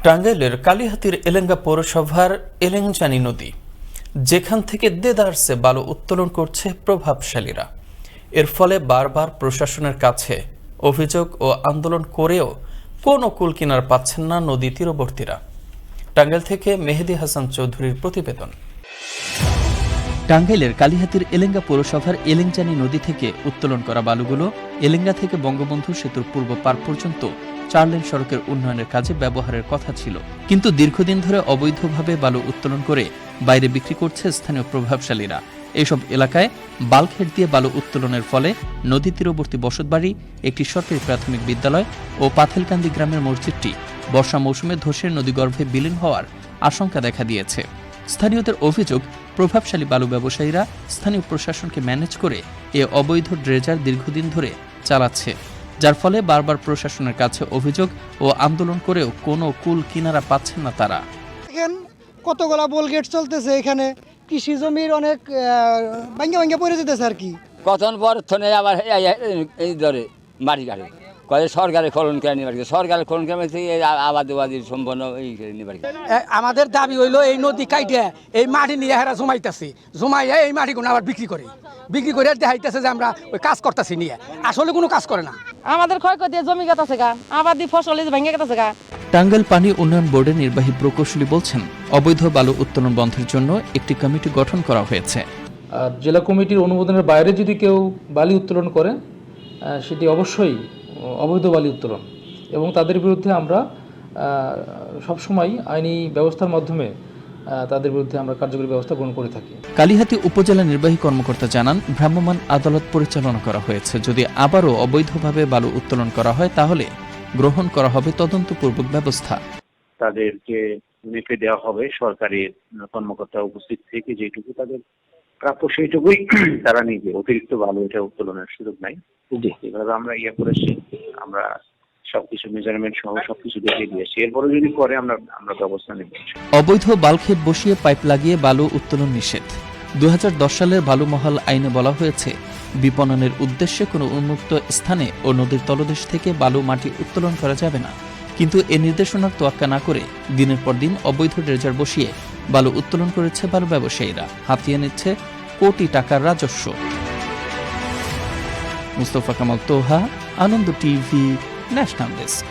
টাঙ্গাইলের কালিহাতীর এলেঙ্গা পৌরসভার এলেংচানি নদী, যেখান থেকে দেদারসে বালু উত্তোলন করছে প্রভাবশালীরা। এর ফলে বারবার প্রশাসনের কাছে অভিযোগ ও আন্দোলন করেও কোনো কুল কিনারা পাচ্ছেন না নদী তীরবর্তীরা। টাঙ্গাইল থেকে মেহেদী হাসান চৌধুরীর প্রতিবেদন। টাঙ্গাইলের কালিহাতীর এলেঙ্গা পৌরসভার এলেংচানি নদী থেকে উত্তোলন করা বালুগুলো এলেঙ্গা থেকে বঙ্গবন্ধু সেতুর পূর্ব পার পর্যন্ত 4 লেন সড়কের উন্নয়নের কাজে ব্যবহারের কথা ছিল, কিন্তু দীর্ঘদিন ধরে অবৈধভাবে বালু উত্তোলন করে বাইরে বিক্রি করছে স্থানীয় প্রভাবশালীরা। এইসব এলাকায় বাল্কহেড দিয়ে বালু উত্তোলনের ফলে নদী তীরবর্তী বসতবাড়ি, একটি সরকারি প্রাথমিক বিদ্যালয় ও পাথেলকান্দি গ্রামের মসজিদটি বর্ষা মৌসুমে ধসে নদীগর্ভে বিলীন হওয়ার আশঙ্কা দেখা দিয়েছে। স্থানীয়দের অভিযোগ, প্রভাবশালী বালু ব্যবসায়ীরা স্থানীয় প্রশাসনকে ম্যানেজ করে এ অবৈধ ড্রেজার দীর্ঘদিন ধরে চালাচ্ছে, যার ফলে বারবার প্রশাসনের কাছে অভিযোগ ও আন্দোলন করেও কোনো কুল কিনারা পাচ্ছেন না তারা। কতগুলা বোলগেট চলতেছে, এখানে কৃষি জমির অনেক ভাঙ্গে পড়ে যেতেছে আর কি। কতক্ষণ পর থনে আবার এই ধরে মাটি কাটে কয়ে সরকারের খনন করে নিবার, সরকারের খনন করে আবাদি সম্পন্ন এই নিবার। আমাদের দাবি হইলো এই নদী কাইটে এই মাটি নিয়ে হেরা জমাইতেছি, জমাইয়া এই মাটিগুলো আবার বিক্রি করে দেখাইতেছে যে আমরা ওই কাজ করতেছি নিয়ে, আসলে কোনো কাজ করে না। আমাদের ক্ষয়ক্ষতি জমি গেছে গা, আবাদি ফসল ভেঙে গেছে গা। টাঙ্গাইল পানি উন্নয়ন বোর্ডের নির্বাহী প্রকৌশলী বলছেন, অবৈধ বালু উত্তোলন বন্ধের জন্য একটি কমিটি গঠন করা হয়েছে। আর জেলা কমিটির অনুমোদনের বাইরে যদি কেউ বালি উত্তোলন করে, সেটি অবশ্যই অবৈধ বালি উত্তোলন, এবং তাদের বিরুদ্ধে আমরা সবসময় আইনি ব্যবস্থার মাধ্যমে তাদের বিরুদ্ধে আমরা কার্যকরী ব্যবস্থা গ্রহণ করে থাকি। কালিহাতী উপজেলা নির্বাহী কর্মকর্তা জানান, ভ্রাম্যমাণ আদালত পরিচালনা করা হয়েছে। যদি আবারও অবৈধভাবে বালু উত্তোলন করা হয় তাহলে গ্রহণ করা হবে তদন্তপূর্বক ব্যবস্থা। তাদেরকে মেপে দেওয়া হবে সরকারি কর্মকর্তা উপস্থিত থেকে, যেটুকু তাদের প্রাপ্য সেইটুকুই তারা নিজে, অতিরিক্ত বালু এটা উত্তোলনের সুযোগ নাই। এভাবে আমরা করেছি, আমরা সবকিছু মেজারমেন্ট সহ সবকিছু দেখে দিয়েছি। এরপরে যদি করে আমরা ব্যবস্থা নেব। অবৈধ বাল্কহেড বসিয়ে পাইপ লাগিয়ে বালু উত্তোলন নিষেধ। 2010 সালের বালু মহাল আইনে বলা হয়েছে, বিপণনের উদ্দেশ্যে কোনো উন্মুক্ত স্থানে ও নদীর তলদেশ থেকে বালু মাটি উত্তোলন করা যাবে না। কিন্তু এ নির্দেশনার তোয়াক্কা না করে দিনের পর দিন অবৈধ ড্রেজার বসিয়ে বালু উত্তোলন করেছে বালু ব্যবসায়ীরা, হাতিয়ে নিচ্ছে কোটি টাকার রাজস্ব। মুস্তফা কামাল তোহা, আনন্দ টিভি, ন্যাশনাল ডেস্ক।